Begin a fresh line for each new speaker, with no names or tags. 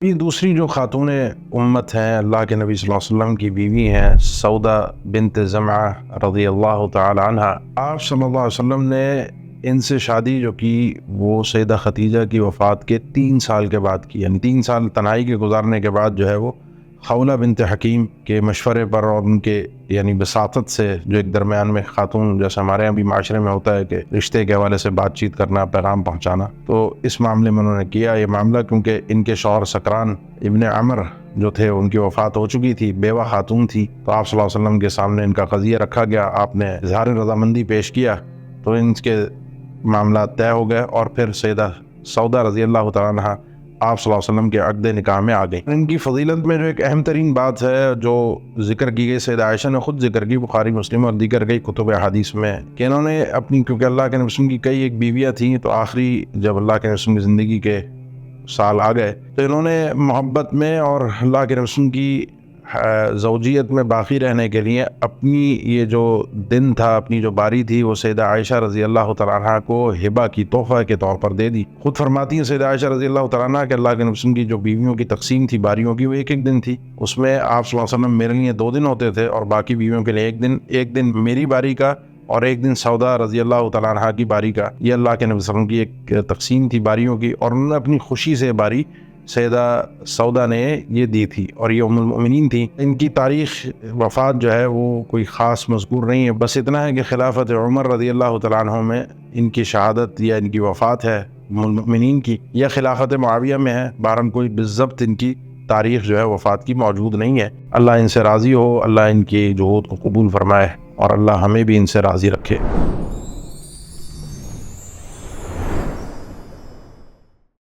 یہ دوسری جو خاتون امت ہیں، اللہ کے نبی صلی اللہ علیہ وسلم کی بیوی ہیں، سودا بنت زمعہ رضی اللہ تعالی عنہ۔ آپ صلی اللہ علیہ وسلم نے ان سے شادی جو کی وہ سیدہ خدیجہ کی وفات کے 3 سال کے بعد کی، یعنی 3 سال تنہائی کے گزارنے کے بعد جو ہے وہ خولہ بنت حکیم کے مشورے پر اور ان کے یعنی وساطت سے، جو ایک درمیان میں خاتون جیسے ہمارے یہاں بھی معاشرے میں ہوتا ہے کہ رشتے کے حوالے سے بات چیت کرنا، پیغام پہنچانا، تو اس معاملے میں انہوں نے کیا یہ معاملہ، کیونکہ ان کے شوہر سکران ابن عمر جو تھے ان کی وفات ہو چکی تھی، بیوہ خاتون تھی، تو آپ صلی اللہ علیہ وسلم کے سامنے ان کا قضیہ رکھا گیا، آپ نے اظہار رضامندی پیش کیا تو ان کے معاملات طے ہو گئے، اور پھر سیدہ سودا رضی اللہ تعالیٰ عنہ آپ صلی اللہ علیہ وسلم کے عقد نکاح میں آ گئی۔ ان کی فضیلت میں جو ایک اہم ترین بات ہے جو ذکر کی گئی، سیدہ عائشہ نے خود ذکر کی بخاری مسلم اور دیگر کئی کتب احادیث میں، کہ انہوں نے اپنی، کیونکہ اللہ کے نبی وسلم کی کئی ایک بیویاں تھیں، تو آخری جب اللہ کے نبی وسلم کی زندگی کے سال آ گئے تو انہوں نے محبت میں اور اللہ کے نبی وسلم کی زوجیت میں باقی رہنے کے لیے اپنی یہ جو دن تھا، اپنی جو باری تھی، وہ سیدہ عائشہ رضی اللہ تعالیٰ عنہ کو ہبہ کی، تحفہ کے طور پر دے دی۔ خود فرماتی ہیں سیدہ عائشہ رضی اللہ تعالیٰ عنہ کہ اللہ کے نبی وسلم کی جو بیویوں کی تقسیم تھی باریوں کی، وہ ایک ایک دن تھی، اس میں آپ صلی اللہ علیہ وسلم میرے لیے 2 دن ہوتے تھے اور باقی بیویوں کے لیے ایک دن میری باری کا اور ایک دن سودا رضی اللہ تعالیٰ عنہ کی باری کا۔ یہ اللہ کے نبی صلی اللہ علیہ وسلم کی ایک تقسیم تھی باریوں کی، اور انہوں نے اپنی خوشی سے باری سیدہ سودا نے یہ دی تھی، اور یہ ام المؤمنین تھی۔ ان کی تاریخ وفات جو ہے وہ کوئی خاص مذکور نہیں ہے، بس اتنا ہے کہ خلافت عمر رضی اللہ تعالیٰ عنہ میں ان کی شہادت یا ان کی وفات ہے ام المؤمنین کی، یا خلافت معاویہ میں ہے، بہرحال کوئی بالضبط ان کی تاریخ جو ہے وفات کی موجود نہیں ہے۔ اللہ ان سے راضی ہو، اللہ ان کی جہود کو قبول فرمائے، اور اللہ ہمیں بھی ان سے راضی رکھے۔